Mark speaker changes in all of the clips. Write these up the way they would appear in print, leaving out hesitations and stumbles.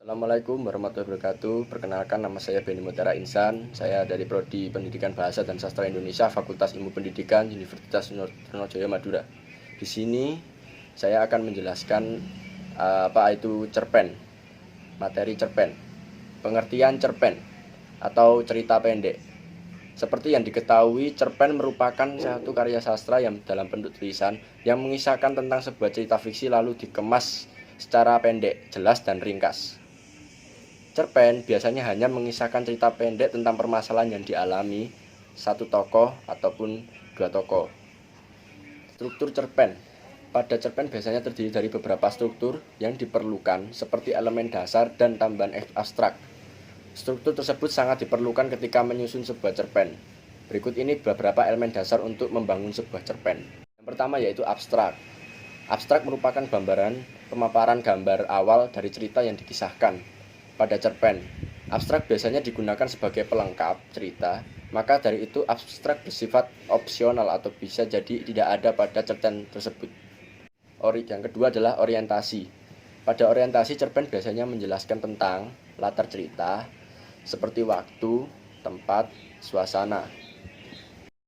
Speaker 1: Assalamualaikum warahmatullahi wabarakatuh. Perkenalkan, nama saya Benny Mutara Insan. Saya dari Prodi Pendidikan Bahasa dan Sastra Indonesia, Fakultas Ilmu Pendidikan, Universitas Trunojoyo Madura. Di sini saya akan menjelaskan apa itu cerpen, materi cerpen, pengertian cerpen atau cerita pendek. Seperti yang diketahui, cerpen merupakan satu karya sastra yang dalam bentuk tulisan yang mengisahkan tentang sebuah cerita fiksi lalu dikemas secara pendek, jelas, dan ringkas. Cerpen biasanya hanya mengisahkan cerita pendek tentang permasalahan yang dialami satu tokoh ataupun dua tokoh. Struktur cerpen. Pada cerpen biasanya terdiri dari beberapa struktur yang diperlukan seperti elemen dasar dan tambahan abstrak. Struktur tersebut sangat diperlukan ketika menyusun sebuah cerpen. Berikut ini beberapa elemen dasar untuk membangun sebuah cerpen. Yang pertama yaitu abstrak. Abstrak merupakan gambaran pemaparan gambar awal dari cerita yang dikisahkan. Pada cerpen, abstrak biasanya digunakan sebagai pelengkap cerita, maka dari itu abstrak bersifat opsional atau bisa jadi tidak ada pada cerpen tersebut. Yang kedua adalah orientasi. Pada orientasi, cerpen biasanya menjelaskan tentang latar cerita, seperti waktu, tempat, suasana.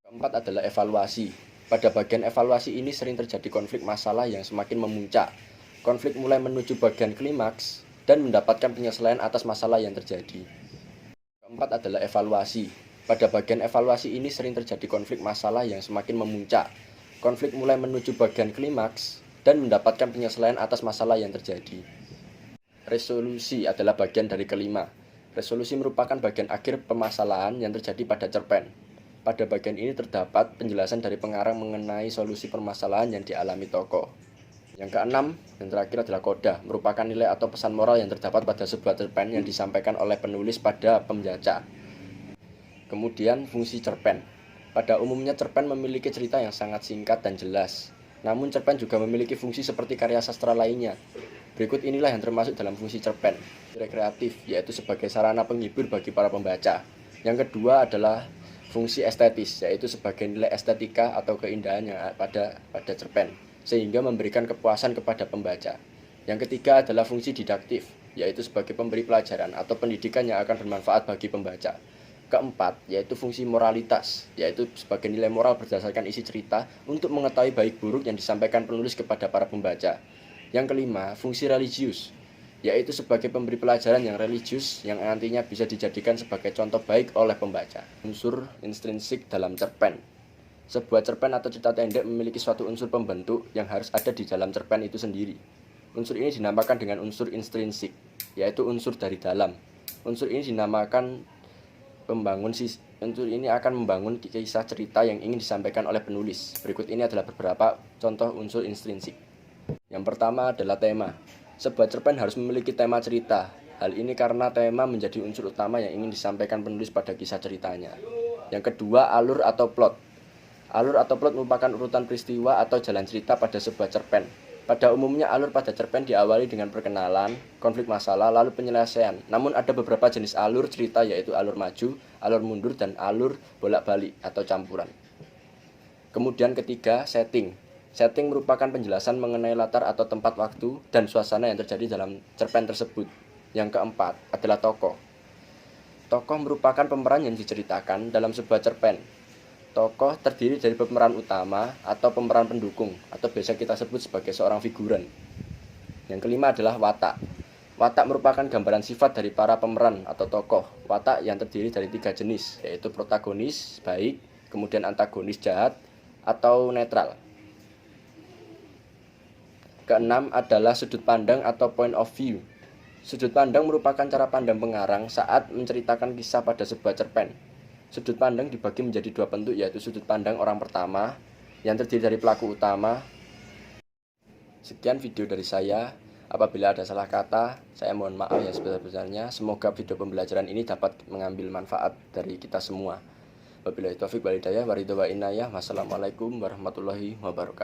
Speaker 1: Keempat adalah evaluasi. Pada bagian evaluasi ini sering terjadi konflik masalah yang semakin memuncak. Konflik mulai menuju bagian klimaks dan mendapatkan penyelesaian atas masalah yang terjadi. Keempat adalah evaluasi. Pada bagian evaluasi ini sering terjadi konflik masalah yang semakin memuncak. Konflik mulai menuju bagian klimaks dan mendapatkan penyelesaian atas masalah yang terjadi. Resolusi adalah bagian dari kelima. Resolusi merupakan bagian akhir permasalahan yang terjadi pada cerpen. Pada bagian ini terdapat penjelasan dari pengarang mengenai solusi permasalahan yang dialami tokoh. Yang keenam dan terakhir adalah koda, merupakan nilai atau pesan moral yang terdapat pada sebuah cerpen yang disampaikan oleh penulis pada pembaca. Kemudian fungsi cerpen. Pada umumnya cerpen memiliki cerita yang sangat singkat dan jelas. Namun cerpen juga memiliki fungsi seperti karya sastra lainnya. Berikut inilah yang termasuk dalam fungsi cerpen. Rekreatif, yaitu sebagai sarana penghibur bagi para pembaca. Yang kedua adalah fungsi estetis, yaitu sebagai nilai estetika atau keindahan yang pada cerpen, sehingga memberikan kepuasan kepada pembaca. Yang ketiga adalah fungsi didaktif, yaitu sebagai pemberi pelajaran atau pendidikan yang akan bermanfaat bagi pembaca. Keempat, yaitu fungsi moralitas, yaitu sebagai nilai moral berdasarkan isi cerita untuk mengetahui baik buruk yang disampaikan penulis kepada para pembaca. Yang kelima, fungsi religius, yaitu sebagai pemberi pelajaran yang religius yang nantinya bisa dijadikan sebagai contoh baik oleh pembaca. Unsur intrinsik dalam cerpen. Sebuah cerpen atau cerita pendek memiliki suatu unsur pembentuk yang harus ada di dalam cerpen itu sendiri. Unsur ini dinamakan dengan unsur intrinsik, yaitu unsur dari dalam. Unsur ini akan membangun kisah cerita yang ingin disampaikan oleh penulis. Berikut ini adalah beberapa contoh unsur intrinsik. Yang pertama adalah tema. Sebuah cerpen harus memiliki tema cerita. Hal ini karena tema menjadi unsur utama yang ingin disampaikan penulis pada kisah ceritanya. Yang kedua, alur atau plot. Alur atau plot merupakan urutan peristiwa atau jalan cerita pada sebuah cerpen. Pada umumnya alur pada cerpen diawali dengan perkenalan, konflik masalah, lalu penyelesaian. Namun ada beberapa jenis alur cerita, yaitu alur maju, alur mundur, dan alur bolak-balik atau campuran. Kemudian ketiga, setting. Setting merupakan penjelasan mengenai latar atau tempat waktu dan suasana yang terjadi dalam cerpen tersebut. Yang keempat adalah tokoh. Tokoh merupakan pemeran yang diceritakan dalam sebuah cerpen. Tokoh terdiri dari pemeran utama atau pemeran pendukung, atau biasa kita sebut sebagai seorang figuran. Yang kelima adalah watak. Watak merupakan gambaran sifat dari para pemeran atau tokoh. Watak yang terdiri dari 3 jenis, yaitu protagonis, baik, kemudian antagonis, jahat, atau netral. Keenam adalah sudut pandang atau point of view. Sudut pandang merupakan cara pandang pengarang saat menceritakan kisah pada sebuah cerpen. Sudut pandang dibagi menjadi 2 bentuk, yaitu sudut pandang orang pertama yang terdiri dari pelaku utama. Sekian video dari saya. Apabila ada salah kata, saya mohon maaf yang sebesar-besarnya. Semoga video pembelajaran ini dapat mengambil manfaat dari kita semua. Wabillahi taufiq wal hidayah, waridho wa inayah. Wassalamualaikum warahmatullahi wabarakatuh.